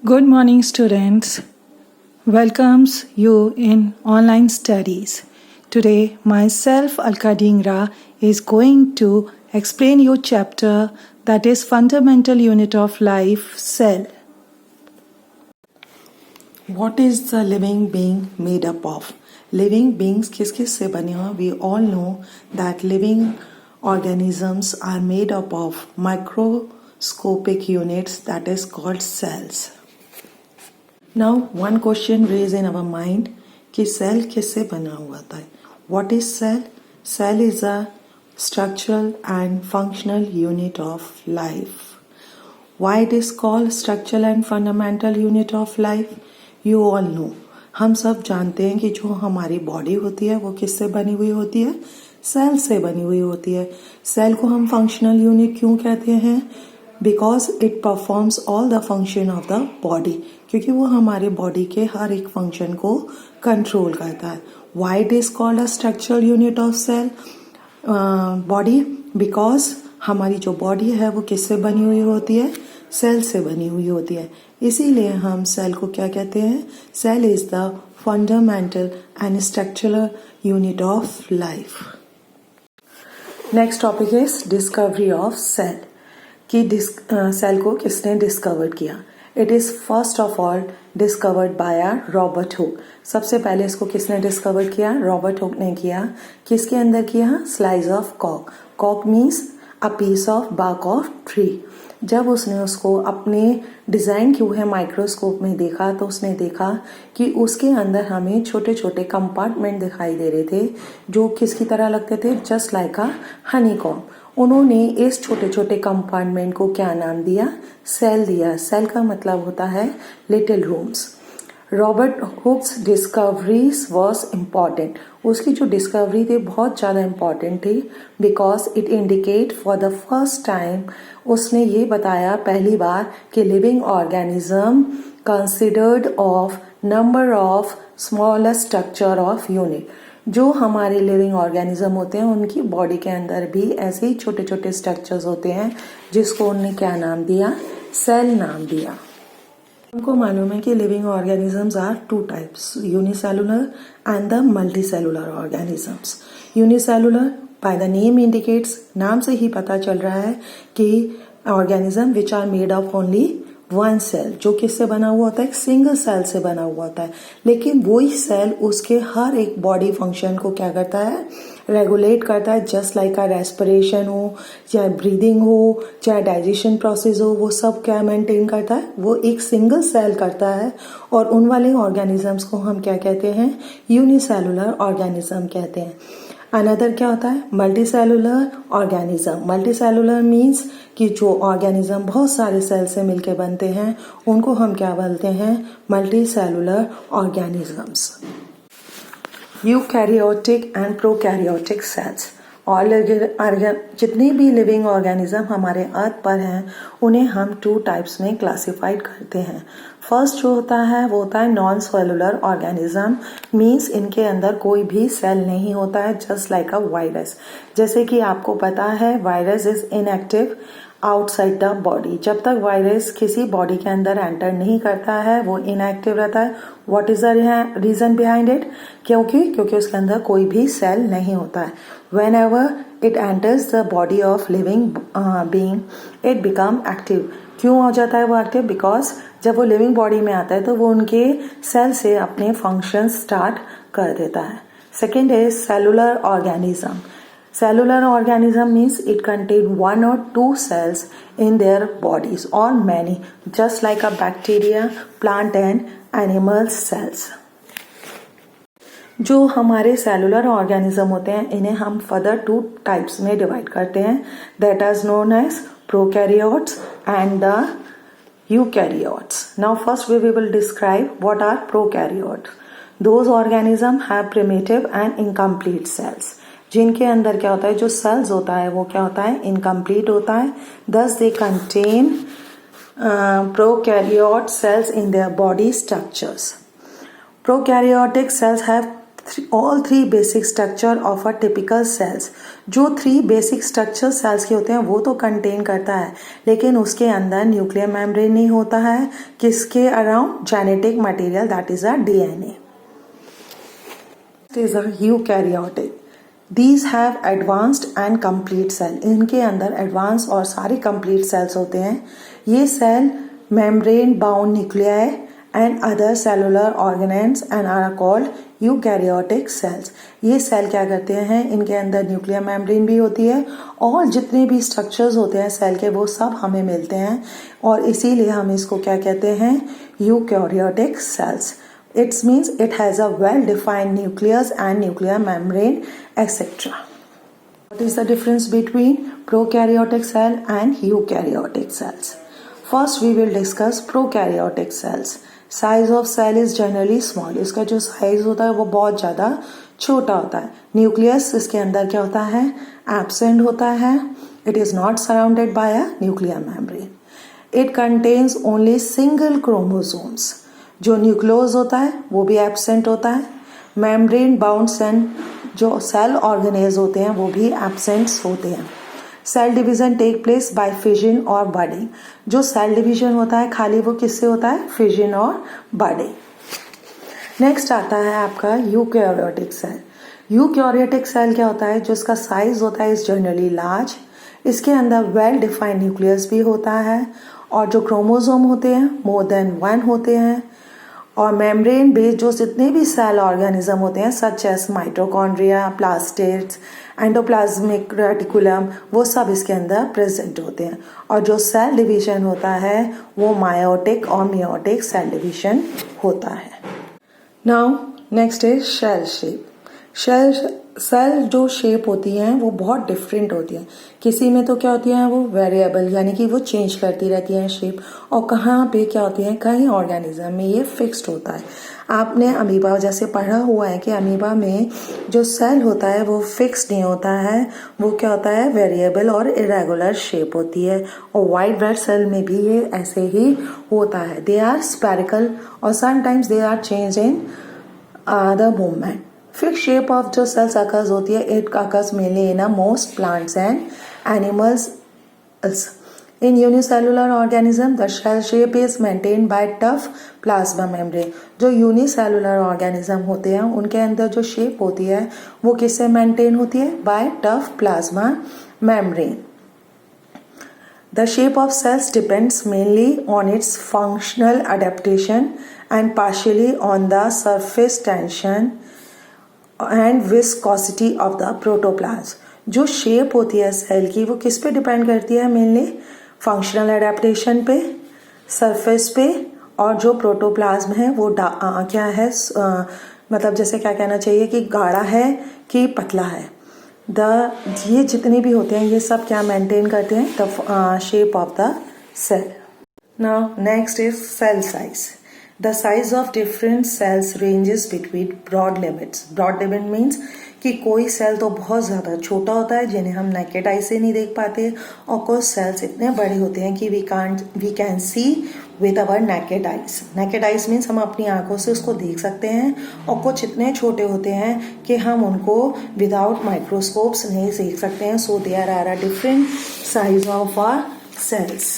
Good morning, students. Welcomes you in online studies. Today, myself, Alka Dhingra, is going to explain you chapter that is fundamental unit of life, cell. What is the living being made up of? Living beings किस से बने हैं? We all know that living organisms are made up of microscopic units that is called cells. Now one question raised in our mind कि cell किससे बना हुआ था? What is cell? Cell is a structural and functional unit of life. Why it is called structural and fundamental unit of life? You all know. हम सब जानते हैं कि जो हमारी बॉडी होती है वो किससे बनी हुई होती है? सेल से बनी हुई होती है. सेल को हम फंक्शनल यूनिट क्यों कहते हैं? Because it performs all the function of the body, क्योंकि वो हमारे बॉडी के हर एक फंक्शन को कंट्रोल करता है. Why it is called a structural unit of cell body? Because हमारी जो बॉडी है वो किससे बनी हुई होती है? सेल से बनी हुई होती है. इसीलिए हम सेल को क्या कहते हैं? Cell is the fundamental and structural unit of life. Next topic is discovery of cell. कि सेल को किसने डिस्कवर किया? It is first of all discovered by Robert Hooke. सबसे पहले इसको किसने डिस्कवर किया? रॉबर्ट हुक ने किया. किसके अंदर किया? स्लाइस ऑफ कॉक. कॉक means a piece of bark of tree. जब उसने उसको अपने डिज़ाइन किए हुए माइक्रोस्कोप में देखा तो उसने देखा कि उसके अंदर हमें छोटे छोटे कंपार्टमेंट दिखाई दे रहे थे जो किसकी तरह लगते थे? जस्ट लाइक अ हनीकॉम्ब. उन्होंने इस छोटे छोटे कंपार्टमेंट को क्या नाम दिया? सेल दिया. सेल का मतलब होता है little rooms. Robert Hooke's discoveries was important. उसकी जो डिस्कवरी थी बहुत ज़्यादा इम्पॉर्टेंट थी because it indicate for the first time उसने ये बताया पहली बार कि living organism considered of number of smallest structure of unit. जो हमारे लिविंग ऑर्गेनिज्म होते हैं उनकी बॉडी के अंदर भी ऐसे ही छोटे छोटे स्ट्रक्चर्स होते हैं जिसको उन्होंने क्या नाम दिया? सेल नाम दिया. हमको मालूम है कि living organisms are two types, unicellular and the multicellular organisms. Unicellular by the name indicates, नाम से ही पता चल रहा है कि organism which are made of only one cell, जो किससे बना हुआ होता है? एक सिंगल सेल से बना हुआ होता है. लेकिन वही सेल उसके हर एक बॉडी फंक्शन को क्या करता है? रेगुलेट करता है. जस्ट लाइक आ रेस्पिरेशन हो, चाहे ब्रीदिंग हो, चाहे डाइजेशन प्रोसेस हो, वो सब क्या मेंटेन करता है? वो एक सिंगल सेल करता है. और उन वाले ऑर्गेनिजम्स को हम क्या कहते हैं? यूनिसेलुलर ऑर्गेनिज्म कहते हैं. अनदर क्या होता है? Multicellular organism. मल्टीसेलुलर मीन्स कि जो ऑर्गेनिज्म बहुत सारे सेल से मिलके बनते हैं उनको हम क्या बोलते हैं? Multicellular organisms. Eukaryotic and prokaryotic cells. और जितने भी लिविंग ऑर्गेनिज्म हमारे अर्थ पर हैं उन्हें हम टू टाइप्स में क्लासिफाइड करते हैं. फर्स्ट जो होता है वो होता है नॉन सेलुलर ऑर्गेनिज्म. मीन्स इनके अंदर कोई भी सेल नहीं होता है, जस्ट लाइक अ वायरस. जैसे कि आपको पता है virus is inactive outside the body. जब तक वायरस किसी बॉडी के अंदर एंटर नहीं करता है वो इनएक्टिव रहता है. What is the reason behind it? क्योंकि उसके अंदर कोई भी सेल नहीं होता है. whenever it enters the body of living being it become active. क्यों हो जाता है वो एक्टिव? बिकॉज जब वो लिविंग बॉडी में आता है तो वो उनके सेल से अपने फंक्शन स्टार्ट कर देता है. Second is cellular organism. Cellular organism means it contains one or two cells in their bodies or many, just like a bacteria, plant and animal cells. जो हमारे सेलुलर ऑर्गेनिज्म होते हैं इन्हें हम फर्दर टू टाइप्स में divide करते हैं. That is known as prokaryotes and the eukaryotes. Now first we will describe what are prokaryotes. Those organism have primitive and incomplete cells. जिनके अंदर क्या होता है? जो सेल्स होता है वो क्या होता है? इनकम्प्लीट होता है. दस they contain prokaryote cells in their body structures. Prokaryotic cells have all three basic structure of a typical cells. जो 3 बेसिक स्ट्रक्चर सेल्स के होते हैं वो तो कंटेन करता है, लेकिन उसके अंदर न्यूक्लियर मेम्ब्रेन नहीं होता है. किसके around? Genetic material, that is a DNA. Is a eukaryotic. These have advanced and complete cell. इनके अंदर एडवांस और सारे complete cells होते हैं. ये cell membrane bound nuclei and other cellular organelles and are called eukaryotic cells. ये cell क्या करते हैं? इनके अंदर न्यूक्लियर मेम्ब्रेन भी होती है और जितने भी स्ट्रक्चर्स होते हैं सेल के वो सब हमें मिलते हैं और इसीलिए हम इसको क्या कहते हैं? Eukaryotic cells. It means it has a well-defined nucleus and nuclear membrane, etc. What is the difference between prokaryotic cell and eukaryotic cells? First, we will discuss prokaryotic cells. Size of cell is generally small. इसका जो size होता है वो बहुत ज़्यादा छोटा होता है. Nucleus इसके अंदर क्या होता है? Absent होता है. It is not surrounded by a nuclear membrane. It contains only single chromosomes. जो न्यूक्लियोस होता है वो भी एब्सेंट होता है. मेम्ब्रेन बाउंड सेल जो सेल ऑर्गेनेज होते हैं वो भी एब्सेंट्स होते हैं. Cell division take place by fission और बडिंग. जो सेल डिवीजन होता है खाली वो किससे होता है? फिजन और बडिंग. नेक्स्ट आता है आपका यूकैरियोटिक सेल. यूकैरियोटिक सेल क्या होता है? जो इसका साइज होता है इज जनरली लार्ज. इसके अंदर वेल डिफाइंड न्यूक्लियस भी होता है और जो क्रोमोसोम होते हैं मोर देन 1 होते हैं और मेम्ब्रेन बेस्ड जो जितने भी सेल ऑर्गेनिज्म होते हैं such as mitochondria, plastids, endoplasmic reticulum, वो सब इसके अंदर प्रेजेंट होते हैं. और जो सेल डिवीजन होता है वो मायोटिक और मियोटिक सेल डिवीजन होता है. Now next is cell shape. Cell जो शेप होती हैं वो बहुत डिफरेंट होती हैं. किसी में तो क्या होती हैं वो वेरिएबल यानी कि वो चेंज करती रहती हैं शेप, और कहाँ पे क्या होती हैं कई ऑर्गेनिज्म में ये फिक्स्ड होता है. आपने अमीबा जैसे पढ़ा हुआ है कि अमीबा में जो सेल होता है वो फिक्स्ड नहीं होता है, वो क्या होता है वेरिएबल और इरेगुलर शेप होती है. और वाइट ब्लड सेल में भी ये ऐसे ही होता है. दे आर स्पेरिकल और sometimes they are change in the movement. Fix shape of जो सेल्स अकर्स होती है it occurs mainly in most plants and animals. In unicellular organism the cell shape is maintained by tough plasma membrane. जो unicellular organism होते हैं उनके अंदर जो shape होती है वो किससे मेंटेन होती है? By tough plasma membrane. The shape of cells depends mainly on its functional adaptation and partially on the surface tension and viscosity of the protoplasm. जो शेप होती है सेल की वो किस पे डिपेंड करती है? मेनली फंक्शनल एडेप्टेशन पे, सरफेस पे, और जो प्रोटोप्लाज्म है वो क्या है मतलब जैसे क्या कहना चाहिए कि गाढ़ा है कि पतला है. ये जितने भी होते हैं ये सब क्या मेंटेन करते हैं? The shape of the cell. Now next is cell size. The size of different cells ranges between broad limits. Broad limit means कि कोई सेल तो बहुत ज़्यादा छोटा होता है जिन्हें हम नेकेड आई से नहीं देख पाते, और कुछ सेल्स इतने बड़े होते हैं कि we can see with our naked eyes. Naked eyes means हम अपनी आंखों से उसको देख सकते हैं, और कुछ इतने छोटे होते हैं कि हम उनको विदाउट माइक्रोस्कोप्स नहीं देख सकते हैं. So there are a different size of our cells.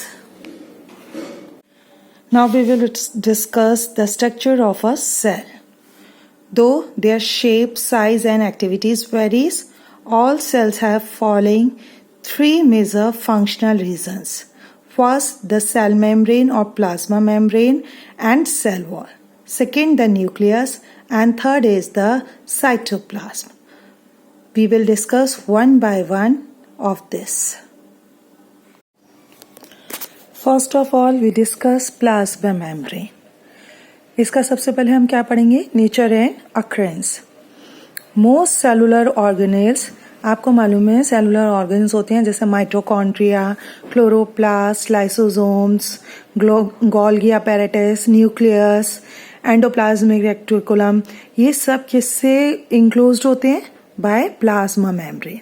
Now we will discuss the structure of a cell. Though their shape, size and activities varies, all cells have following 3 major functional regions. First, the cell membrane or plasma membrane and cell wall. Second, the nucleus, and third is the cytoplasm. We will discuss one by one of this. First of all we discuss plasma membrane. इसका सबसे पहले हम क्या पढ़ेंगे? Nature and occurrence. Most cellular organelles, आपको मालूम है cellular organs होते हैं जैसे mitochondria, chloroplast, lysosomes, Golgi apparatus, nucleus, endoplasmic reticulum, ये सब किससे इंक्लोज्ड होते हैं? By plasma membrane.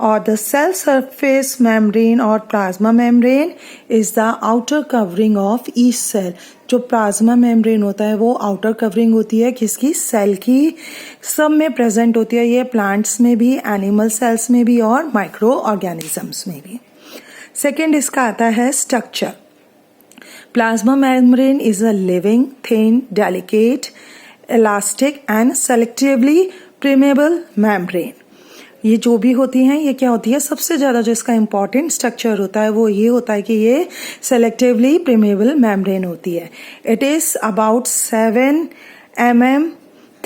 or the cell surface membrane or plasma membrane is the outer covering of each cell. जो प्लाज्मा मेम्ब्रेन होता है वो आउटर कवरिंग होती है किसकी, सेल की. सब में प्रेजेंट होती है ये, प्लांट्स में भी, एनिमल सेल्स में भी और माइक्रो ऑर्गेनिजम्स में भी. सेकेंड इसका आता है structure. Plasma membrane is a living, thin, delicate, elastic and selectively permeable membrane. ये जो भी होती हैं ये क्या होती है, सबसे ज़्यादा जो इसका इम्पॉर्टेंट स्ट्रक्चर होता है वो ये होता है कि ये सेलेक्टिवली permeable membrane होती है. It is about 7 mm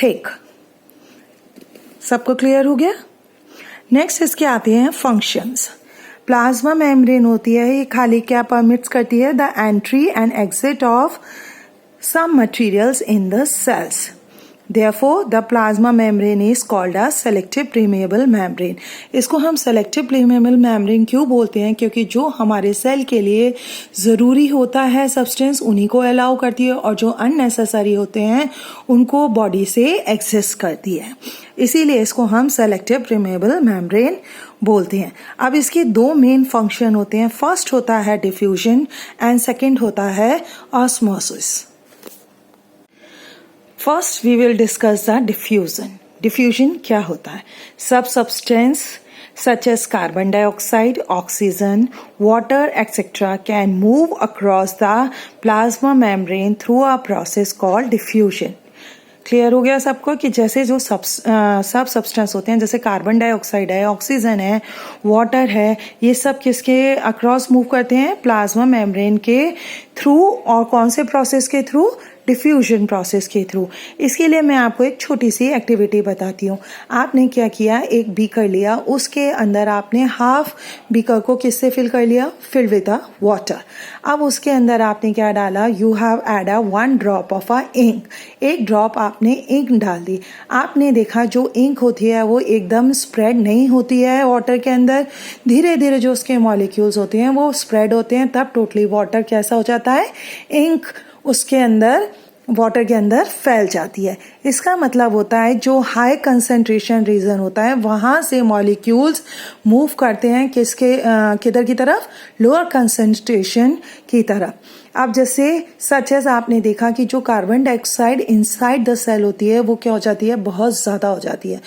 thick. सबको क्लियर हो गया. नेक्स्ट इसके आते हैं फंक्शंस. प्लाज्मा मेम्ब्रेन होती है ये खाली क्या परमिट्स करती है, the entry and exit of some materials in the cells. Therefore, the plasma membrane is called a selective permeable membrane. इसको हम selective permeable membrane क्यों बोलते हैं, क्योंकि जो हमारे सेल के लिए ज़रूरी होता है सब्सटेंस उन्हीं को अलाउ करती है और जो अननेसेसरी होते हैं उनको बॉडी से एक्सिस्ट करती है. इसीलिए इसको हम selective permeable membrane बोलते हैं. अब इसके दो मेन फंक्शन होते हैं. फर्स्ट होता है डिफ्यूजन एंड सेकेंड होता है osmosis. First we will discuss the diffusion. Diffusion क्या होता है, सब substance such as carbon dioxide, oxygen, water, etc. can move across the plasma membrane through a process called diffusion. Clear हो गया सबको कि जैसे जो सब सब्सटेंस होते हैं, जैसे कार्बन डाइऑक्साइड है, ऑक्सीजन है, वाटर है, ये सब किसके अक्रॉस मूव करते हैं, प्लाज्मा मेम्ब्रेन के थ्रू. और कौन से प्रोसेस के थ्रू, डिफ्यूजन प्रोसेस के थ्रू. इसके लिए मैं आपको एक छोटी सी एक्टिविटी बताती हूँ. आपने क्या किया, एक बीकर लिया, उसके अंदर आपने हाफ बीकर को किससे फिल कर लिया, फिल्ड विद द वाटर. अब उसके अंदर आपने क्या डाला, you have add a 1 drop of a ink. एक ड्रॉप आपने इंक डाल दी. आपने देखा जो इंक होती है वो एकदम स्प्रेड नहीं होती है वाटर के अंदर, धीरे धीरे जो उसके मॉलिक्यूल्स होते हैं वो स्प्रेड होते हैं, तब टोटली वाटर कैसा हो जाता है, इंक उसके अंदर वाटर के अंदर फैल जाती है. इसका मतलब होता है जो हाई कंसंट्रेशन रीजन होता है वहां से मॉलिक्यूल्स मूव करते हैं किसके किधर की तरफ, लोअर कंसंट्रेशन की तरफ. अब जैसे सच एज आपने देखा कि जो carbon dioxide inside the cell होती है वो क्या हो जाती है, बहुत ज़्यादा हो जाती है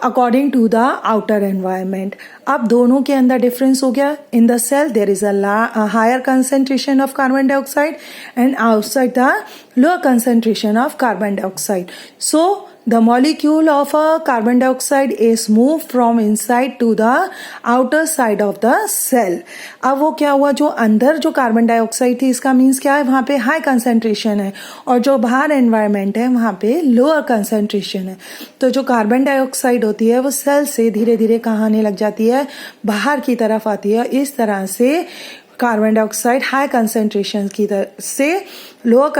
according to the outer environment. अब दोनों के अंदर डिफरेंस हो गया. In the cell there is a higher concentration of carbon dioxide and outside the lower concentration of carbon dioxide. So the molecule of a carbon dioxide is moved from inside to the outer side of the cell. अब वो क्या हुआ, जो अंदर जो carbon dioxide थी इसका means क्या है, वहाँ पे हाई कंसंट्रेशन है, और जो बाहर एनवायरनमेंट है वहाँ पे लोअर कंसंट्रेशन है. तो जो कार्बन डाइऑक्साइड होती है वो सेल से धीरे धीरे कहाँ आने लग जाती है, बाहर की तरफ आती है. इस तरह से कार्बन डाइऑक्साइड हाई कंसंट्रेशन की तरफ से लोअर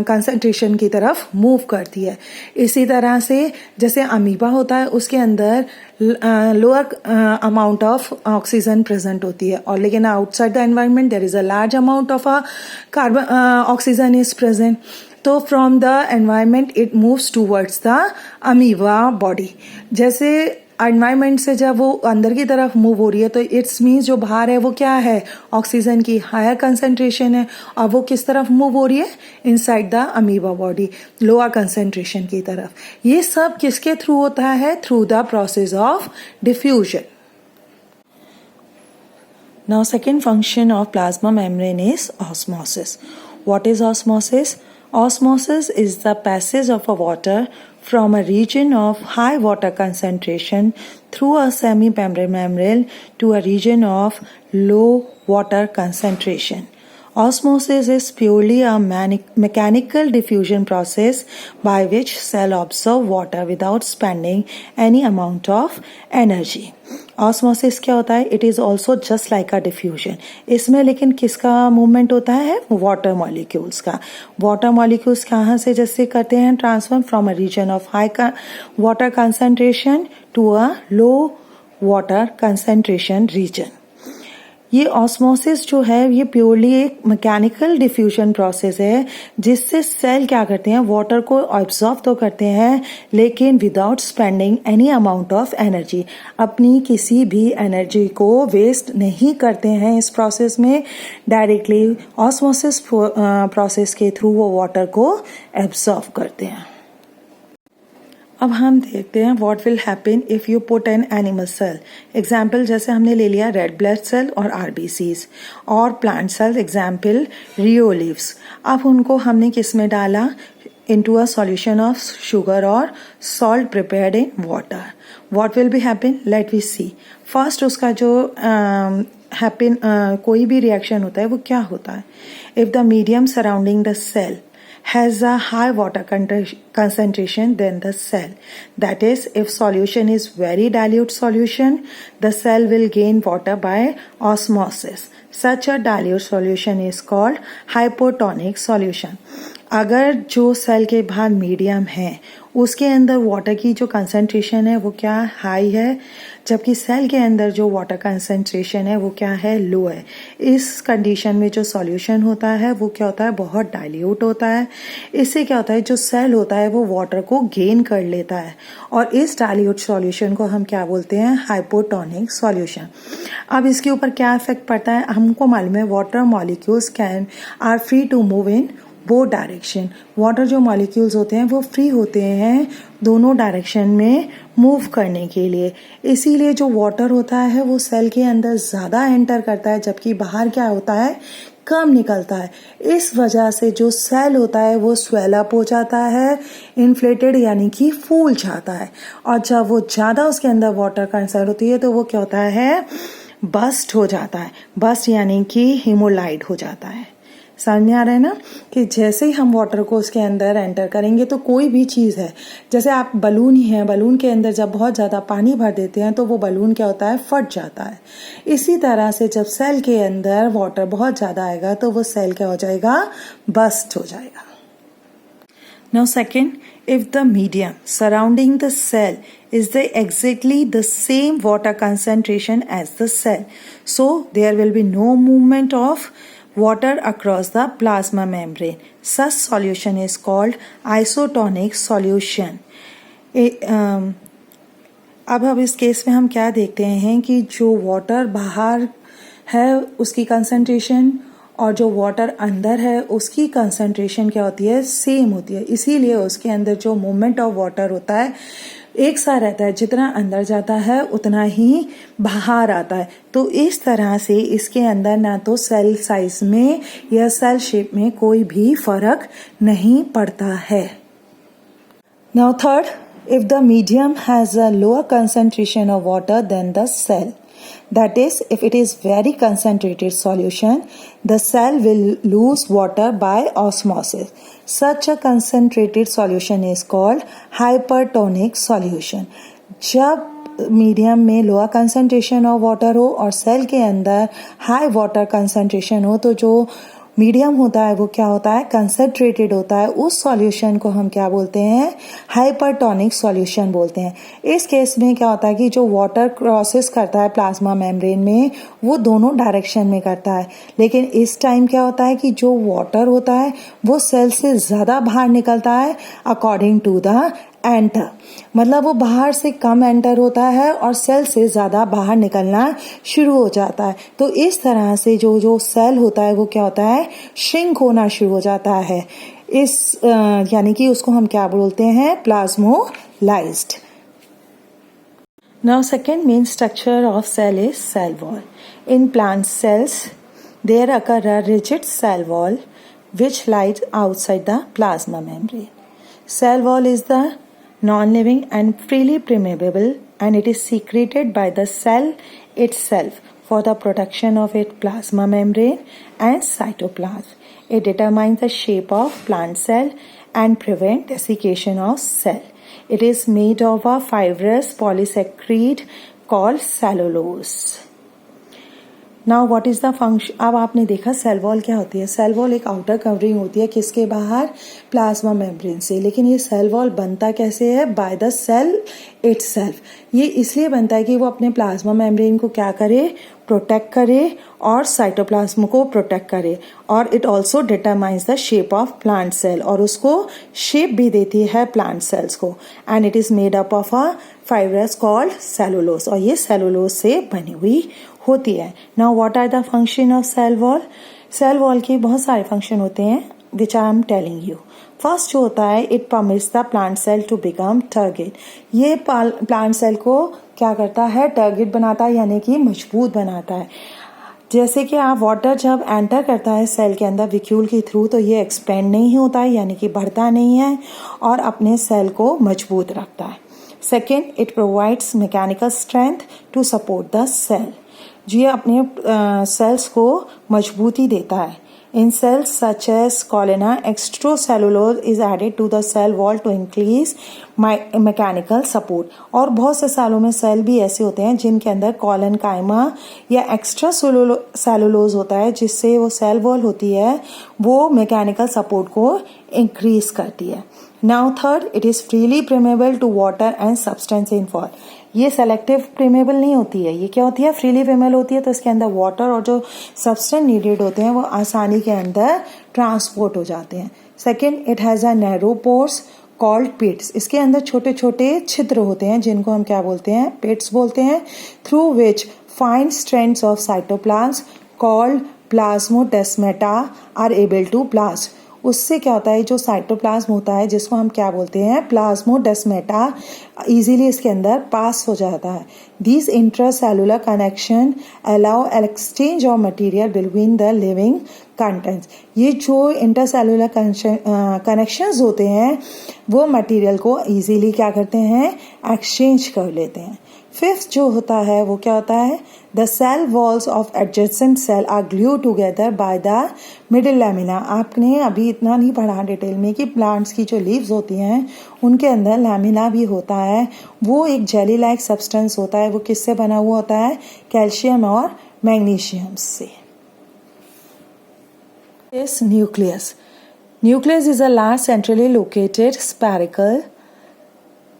कंसंट्रेशन की तरफ मूव करती है. इसी तरह से जैसे अमीबा होता है उसके अंदर lower amount of oxygen present होती है, और लेकिन outside the environment there is a large amount of carbon oxygen is present. तो from the environment it moves towards the amoeba body. जैसे एनवायरनमेंट से जब वो अंदर की तरफ मूव हो रही है तो इट्स मीन्स जो बाहर है वो क्या है, ऑक्सीजन की हायर कंसंट्रेशन है, और वो किस तरफ मूव हो रही है, inside the amoeba body, lower concentration की तरफ. ये सब किसके थ्रू होता है, through the process of diffusion. Now second function of plasma membrane is osmosis. What is osmosis? Osmosis is the passage of a water from a region of high water concentration through a semi-membrane membrane to a region of low water concentration. Osmosis is purely a mechanical diffusion process by which cell absorb water without spending any amount of energy. Osmosis क्या होता है, it is also just like a diffusion. इसमें लेकिन किसका movement होता है, water molecules का. Water molecules कहाँ से जैसे करते हैं transfer, from a region of high water concentration to a low water concentration region. ये ऑस्मोसिस जो है ये प्योरली एक मैकेनिकल डिफ्यूजन प्रोसेस है जिससे सेल क्या करते हैं, वाटर को ऑब्जॉर्व तो करते हैं लेकिन without spending any amount of energy, अपनी किसी भी एनर्जी को वेस्ट नहीं करते हैं इस प्रोसेस में। डायरेक्टली ऑस्मोसिस प्रोसेस के थ्रू वो वाटर को एब्जॉर्व करते हैं। अब हम देखते हैं what will happen if you put an animal cell. Example जैसे हमने ले लिया रेड ब्लड सेल और आरबीसीज, और प्लांट सेल एग्जाम्पल रियोलीव्स। अब उनको हमने किस में डाला, into a solution of sugar or salt prepared in water. What will be happen? Let we see. First उसका जो कोई भी रिएक्शन होता है वो क्या होता है, if the medium surrounding the cell has a high water concentration than the cell. That is, if solution is very dilute solution, the cell will gain water by osmosis. Such a dilute solution is called hypotonic solution. अगर जो cell के बाहर medium है उसके अंदर water की जो concentration है वो क्या हाई है, जबकि सेल के अंदर जो वाटर कंसंट्रेशन है वो क्या है, लो है। इस कंडीशन में जो सॉल्यूशन होता है वो क्या होता है, बहुत डाइल्यूट होता है। इससे क्या होता है, जो सेल होता है वो वाटर को गेन कर लेता है और इस डाइल्यूट सॉल्यूशन को हम क्या बोलते हैं, हाइपोटोनिक सॉल्यूशन। अब इसके ऊपर क्या इफेक्ट पड़ता है, हमको मालूम है water molecules are free to move in both direction. Water जो मॉलिक्यूल्स होते हैं वो फ्री होते हैं दोनों डायरेक्शन में मूव करने के लिए। इसीलिए जो वाटर होता है वो सेल के अंदर ज़्यादा एंटर करता है जबकि बाहर क्या होता है, कम निकलता है। इस वजह से जो सेल होता है वो स्वेल अप हो जाता है, इन्फ्लेटेड यानी कि फूल जाता है, और जब वो ज़्यादा उसके अंदर वाटर कंसर्न होती है तो वो क्या होता है, बस्ट हो जाता है। बस्ट यानी कि हीमोलाइड हो जाता है। समझ में आ रहा है ना कि जैसे ही हम वाटर को उसके अंदर एंटर करेंगे तो कोई भी चीज़ है, जैसे आप बलून ही है, बलून के अंदर जब बहुत ज़्यादा पानी भर देते हैं तो वो बलून क्या होता है, फट जाता है। इसी तरह से जब सेल के अंदर वाटर बहुत ज़्यादा आएगा तो वो सेल क्या हो जाएगा, बस्ट हो जाएगा। Now second, if the medium surrounding the cell is exactly the same water concentration as the cell, so there will be no movement of water across the plasma membrane. Such solution is called isotonic solution. अब इस case में हम क्या देखते हैं कि जो water बाहर है उसकी कंसंट्रेशन और जो वाटर अंदर है उसकी कंसंट्रेशन क्या होती है, सेम होती है। इसीलिए उसके अंदर जो मूवमेंट ऑफ वाटर होता है एक सा रहता है, जितना अंदर जाता है उतना ही बाहर आता है। तो इस तरह से इसके अंदर ना तो सेल साइज में या सेल शेप में कोई भी फर्क नहीं पड़ता है। Now third, if the medium has a lower concentration of water than the cell, that is, if it is very concentrated solution, the cell will lose water by osmosis. Such a concentrated solution is called hypertonic solution. जब medium में lower concentration of water हो और cell के अंदर high water concentration हो तो जो medium होता है वो क्या होता है, कंसंट्रेटेड होता है। उस सॉल्यूशन को हम क्या बोलते हैं, हाइपरटोनिक सॉल्यूशन बोलते हैं। इस केस में क्या होता है कि जो वाटर क्रॉसेस करता है प्लाज्मा मेम्ब्रेन में वो दोनों डायरेक्शन में करता है, लेकिन इस टाइम क्या होता है कि जो वाटर होता है वो सेल से ज़्यादा बाहर निकलता है अकॉर्डिंग टू द एंटर, मतलब वो बाहर से कम एंटर होता है और सेल से ज़्यादा बाहर निकलना शुरू हो जाता है। तो इस तरह से जो सेल होता है वो क्या होता है, श्रिंक होना शुरू हो जाता है। इस यानी कि उसको हम क्या बोलते हैं, plasmolysed. Now second main structure of cell is cell wall. In plant cells there occur a rigid cell wall which lies outside the plasma membrane. Cell wall is the non-living and freely permeable, and it is secreted by the cell itself for the protection of its plasma membrane and cytoplasm. It determines the shape of plant cell and prevents desiccation of cell. It is made of a fibrous polysaccharide called cellulose. Now what is the function. अब आपने देखा cell wall क्या होती है। Cell wall एक outer covering होती है किसके बाहर, प्लाज्मा मेम्ब्रेन से। लेकिन ये सेल वॉल बनता कैसे है, बाय द सेल इटसेल्फ। ये इसलिए बनता है कि वो अपने प्लाज्मा मेम्ब्रेन को क्या करे, प्रोटेक्ट करे और साइटोप्लाज्म को प्रोटेक्ट करे। और it also determines the shape of plant cell, और उसको शेप भी देती है प्लांट सेल्स को। And it is made up of a fibrous called cellulose, और ये सेलुलोज से बनी हुई होती है। Now what are the function of cell wall. Cell wall के बहुत सारे फंक्शन होते हैं which I am telling you. First जो होता है, it permits the plant cell to become target. ये प्लांट सेल को क्या करता है, टर्गेट बनाता है, यानी कि मजबूत बनाता है। जैसे कि आप वाटर जब एंटर करता है सेल के अंदर विक्यूल के थ्रू, तो ये एक्सपेंड नहीं होता है, यानी कि बढ़ता नहीं है, और अपने सेल को मजबूत रखता है। Second, it provides mechanical strength to support the cell. ये अपने सेल्स को मजबूती देता है। In cells such as columnar, extracellulose is added to the cell wall to increase mechanical support. और बहुत से सेलों में सेल भी ऐसे होते हैं जिनके अंदर कॉलन काइमा या एक्स्ट्रा सेलुलोज होता है, जिससे वो सेल वॉल होती है वो मैकेनिकल सपोर्ट को इंक्रीज करती है। Now third, it is freely permeable to water and substance infall. ये सेलेक्टिव प्रेमेबल नहीं होती है, ये क्या होती है, फ्रीली प्रेमेबल होती है। तो इसके अंदर वाटर और जो सब्सटेंस नीडेड होते हैं वो आसानी के अंदर ट्रांसपोर्ट हो जाते हैं। Second, it has a narrow pores called pits. इसके अंदर छोटे छोटे छिद्र होते हैं जिनको हम क्या बोलते हैं, पिट्स बोलते हैं, through which fine strands of cytoplasm called plasmodesmata are able to blast. उससे क्या होता है, जो साइटोप्लाज्म होता है जिसको हम क्या बोलते हैं, प्लाज्मोडेस्माटा, इजीली इसके अंदर पास हो जाता है। These intracellular connection allow exchange of material between the living contents. ये जो इंटरसेलुलर कनेक्शंस होते हैं वो मटेरियल को इजीली क्या करते हैं, एक्सचेंज कर लेते हैं। फिफ्थ जो होता है वो क्या होता है, the cell walls of adjacent cell are glue together by the middle lamina. आपने अभी इतना नहीं पढ़ा डिटेल में कि प्लांट्स की जो लीव्स होती हैं उनके अंदर लैमिना भी होता है। वो एक जेली लाइक सब्सटेंस होता है। वो किससे बना हुआ होता है, कैल्शियम और मैग्नीशियम से। इस nucleus. Nucleus is a large centrally located spherical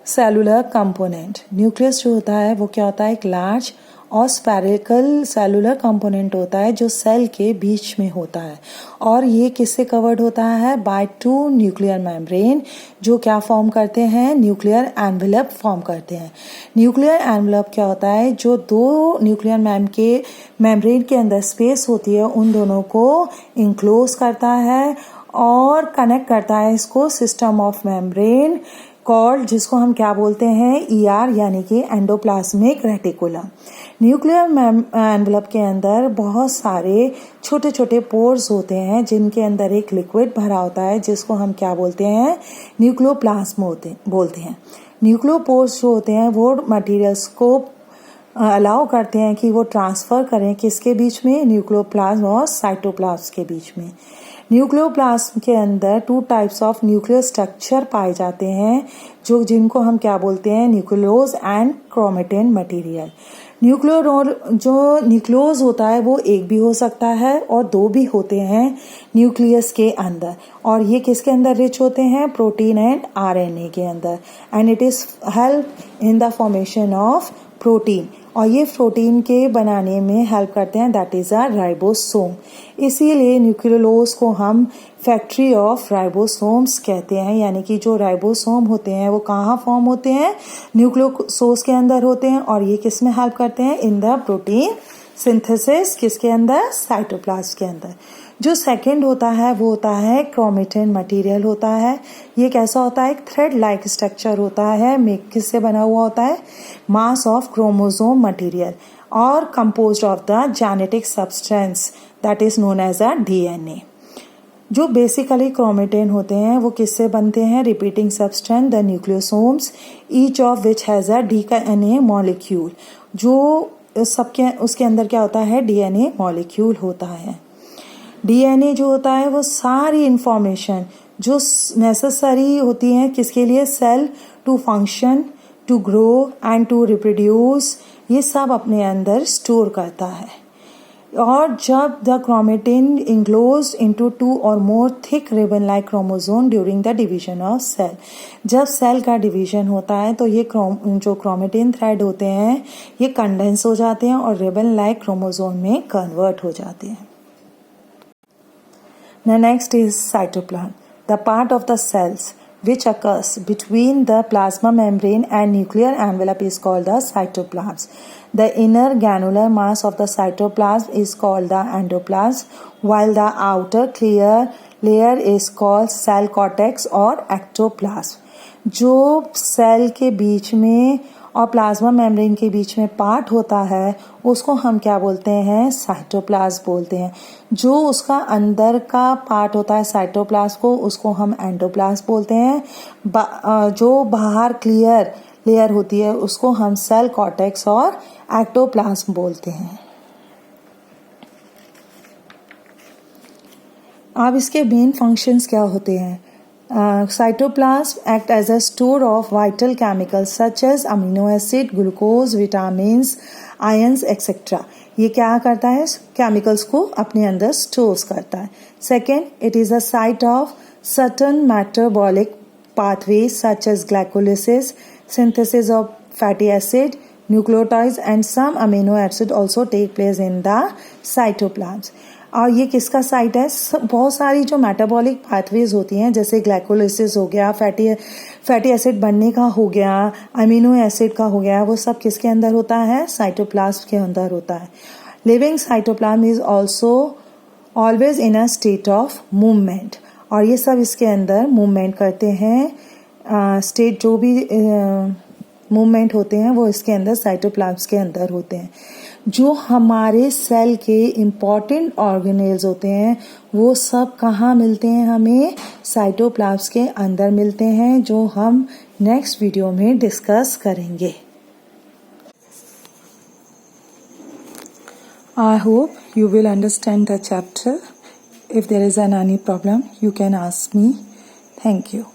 cellular component. Nucleus जो होता है वो क्या होता है, एक लार्ज और स्फेरिकल सेलुलर कंपोनेंट होता है जो सेल के बीच में होता है। और ये किससे कवर्ड होता है, बाय टू न्यूक्लियर मेम्ब्रेन, जो क्या फॉर्म करते हैं, न्यूक्लियर एनवेलप फॉर्म करते हैं। न्यूक्लियर एनवेलप क्या होता है, जो दो न्यूक्लियर मेम्ब्रेन के अंदर स्पेस होती है उन दोनों को इंक्लोज करता है और कनेक्ट करता है इसको सिस्टम ऑफ मेम्ब्रेन कॉल्ड, जिसको हम क्या बोलते हैं, ER, यानी कि एंडोप्लाज्मिक रेटिकुलम। न्यूक्लियर एनवेलप के अंदर बहुत सारे छोटे छोटे पोर्स होते हैं जिनके अंदर एक लिक्विड भरा होता है जिसको हम क्या बोलते हैं, न्यूक्लियोप्लाज्म बोलते हैं। न्यूक्लियोपोर्स जो होते हैं वो मटेरियल्स को अलाउ करते हैं कि वो ट्रांसफ़र करें किसके बीच में, न्यूक्लियोप्लाज्म और साइटोप्लाज्म के बीच में। न्यूक्लियोप्लाज्म के अंदर two types of nuclear structure पाए जाते हैं जिनको हम क्या बोलते हैं, न्यूक्लियोज एंड क्रोमेटिन मटेरियल। जो न्यूक्लियोज होता है वो एक भी हो सकता है और दो भी होते हैं न्यूक्लियस के अंदर। और ये किसके अंदर रिच होते हैं, प्रोटीन एंड RNA के अंदर। And it is help in the formation of protein, और ये प्रोटीन के बनाने में हेल्प करते हैं, दैट इज अ राइबोसोम। इसीलिए न्यूक्लियोलोज को हम फैक्ट्री ऑफ राइबोसोम्स कहते हैं, यानी कि जो राइबोसोम होते हैं वो कहाँ फॉर्म होते हैं, न्यूक्लियोसोम्स के अंदर होते हैं। और ये किस में हेल्प करते हैं, इन द प्रोटीन सिंथेसिस, किसके अंदर, साइटोप्लाज्म के अंदर। जो सेकंड होता है वो होता है क्रोमेटिन मटेरियल होता है। ये कैसा होता है, एक थ्रेड लाइक स्ट्रक्चर होता है, किससे बना हुआ होता है, मास ऑफ क्रोमोसोम मटेरियल और composed of the genetic substance that is known as a DNA। जो बेसिकली क्रोमेटिन होते हैं वो किससे बनते हैं, repeating substance the nucleosomes, each of which has a DNA molecule. जो सबके उसके अंदर क्या होता है, DNA मॉलिक्यूल होता है। DNA जो होता है वो सारी इंफॉर्मेशन जो नेसेसरी होती हैं किसके लिए, cell to function, to grow and to reproduce, ये सब अपने अंदर स्टोर करता है। और जब द क्रोमेटिन इंक्लोज इनटू 2 और more thick ribbon like chromosome during the division of cell. जब सेल का डिवीजन होता है तो ये जो क्रोमेटिन थ्रेड होते हैं ये कंडेंस हो जाते हैं और रिबन लाइक क्रोमोसोम में कन्वर्ट हो जाते हैं। The next is cytoplasm, the part of the cells which occurs between the plasma membrane and nuclear envelope is called the cytoplasm. The inner granular mass of the cytoplasm is called the endoplasm, while the outer clear layer is called cell cortex or ectoplasm. जो cell के बीच में और plasma membrane के बीच में part होता है उसको हम क्या बोलते हैं, साइटोप्लाज्म बोलते हैं। जो उसका अंदर का पार्ट होता है साइटोप्लाज्म को उसको हम एंडोप्लाज्म बोलते हैं। जो बाहर क्लियर लेयर होती है उसको हम सेल कॉर्टेक्स और एक्टोप्लाज्म बोलते हैं। अब इसके मेन फंक्शंस क्या होते हैं। Cytoplasm act as a store of vital chemicals such as amino acid, glucose, vitamins, ions, etc. ये क्या करता है, केमिकल्स को अपने अंदर स्टोर्स करता है। Second, it is a site of certain metabolic pathways such as glycolysis, synthesis of fatty acid, nucleotides and some amino acid also take place in the cytoplasm. और ये किसका साइट है, बहुत सारी जो मेटाबॉलिक पाथवेज होती हैं जैसे ग्लाइकोलिसिस हो गया, फैटी एसिड बनने का हो गया, अमीनो एसिड का हो गया, वो सब किसके अंदर होता है, साइटोप्लाज्म के अंदर होता है। Living cytoplasm is also always in a state of movement और ये सब इसके अंदर मूवमेंट करते हैं। स्टेट जो भी मूवमेंट होते हैं वो इसके अंदर साइटोप्लाज्म के अंदर होते हैं। जो हमारे सेल के इम्पॉर्टेंट ऑर्गेनेल्स होते हैं वो सब कहाँ मिलते हैं, हमें साइटोप्लाज्म के अंदर मिलते हैं, जो हम नेक्स्ट वीडियो में डिस्कस करेंगे। I hope you will understand the chapter. If there is any problem, you can ask me. Thank you.